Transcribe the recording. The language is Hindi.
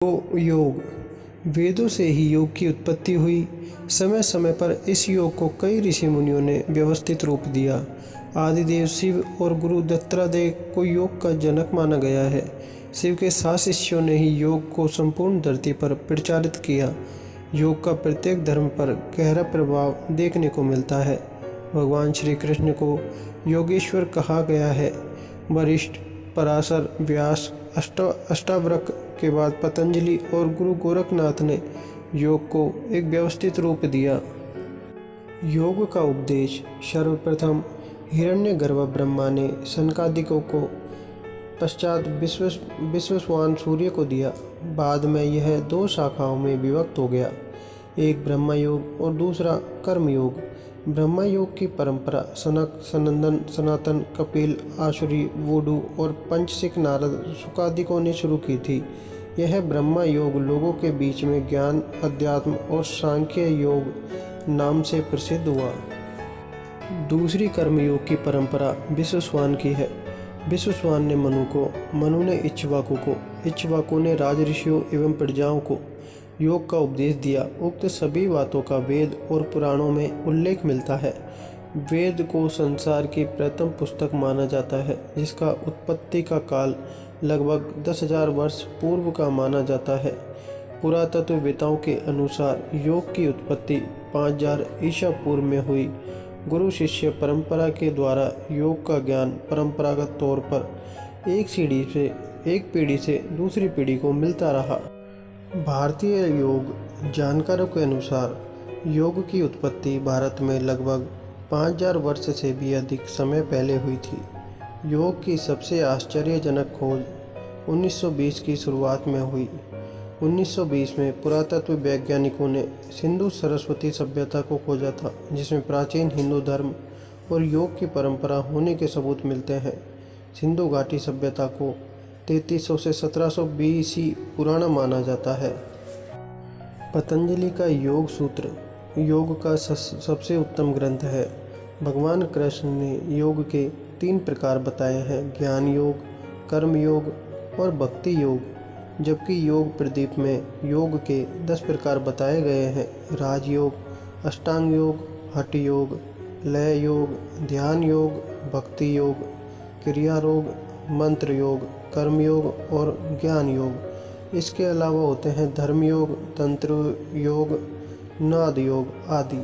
तो योग वेदों से ही योग की उत्पत्ति हुई। समय समय पर इस योग को कई ऋषि मुनियों ने व्यवस्थित रूप दिया। आदिदेव शिव और गुरु दत्तात्रेय को योग का जनक माना गया है। शिव के 7 शिष्यों ने ही योग को संपूर्ण धरती पर प्रचारित किया। योग का प्रत्येक धर्म पर गहरा प्रभाव देखने को मिलता है। भगवान श्री कृष्ण को योगेश्वर कहा गया है। वशिष्ठ, पराशर, व्यास, अष्टावक्र के बाद पतंजलि और गुरु गोरखनाथ ने योग को एक व्यवस्थित रूप दिया। योग का उपदेश सर्वप्रथम हिरण्यगर्भ ब्रह्मा ने सनकादिकों को, पश्चात विश्वस्वान सूर्य को दिया। बाद में यह 2 शाखाओं में विभक्त हो गया, एक ब्रह्म योग और दूसरा कर्म योग। ब्रह्म योग की परंपरा सनक, सनंदन, सनातन, कपिल, आसुरी, वुडू और पंचशिख नारद सुकादिकों ने शुरू की थी। यह ब्रह्म योग लोगों के बीच में ज्ञान, अध्यात्म और सांख्य योग नाम से प्रसिद्ध हुआ। दूसरी कर्म योग की परंपरा विश्वस्वान की है। विश्वस्वान ने मनु को, मनु ने इक्ष्वाकु को, इक्ष्वाकु ने राजऋषियों एवं प्रजाओं को योग का उपदेश दिया। उक्त सभी बातों का वेद और पुराणों में उल्लेख मिलता है। वेद को संसार की प्रथम पुस्तक माना जाता है, जिसका उत्पत्ति का काल लगभग 10,000 वर्ष पूर्व का माना जाता है। पुरातत्ववेताओं के अनुसार योग की उत्पत्ति 5000 ईसा पूर्व में हुई। गुरु शिष्य परंपरा के द्वारा योग का ज्ञान परंपरागत तौर पर एक पीढ़ी से दूसरी पीढ़ी को मिलता रहा। भारतीय योग जानकारों के अनुसार योग की उत्पत्ति भारत में लगभग 5000 वर्ष से भी अधिक समय पहले हुई थी। योग की सबसे आश्चर्यजनक खोज 1920 की शुरुआत में हुई। 1920 में पुरातत्व वैज्ञानिकों ने सिंधु सरस्वती सभ्यता को खोजा था, जिसमें प्राचीन हिंदू धर्म और योग की परंपरा होने के सबूत मिलते हैं। सिंधु घाटी सभ्यता को 3300 से 1700 BC पुराना माना जाता है। पतंजलि का योग सूत्र योग का सबसे उत्तम ग्रंथ है। भगवान कृष्ण ने योग के 3 प्रकार बताए हैं, ज्ञान योग, कर्म योग और भक्ति योग। जबकि योग प्रदीप में योग के 10 प्रकार बताए गए हैं, राजयोग, अष्टांग योग, हठ योग, लय योग, ध्यान योग, भक्ति योग, क्रिया योग, मंत्र योग, कर्म योग और ज्ञान योग। इसके अलावा होते हैं धर्म योग, तंत्र योग, नाद योग आदि।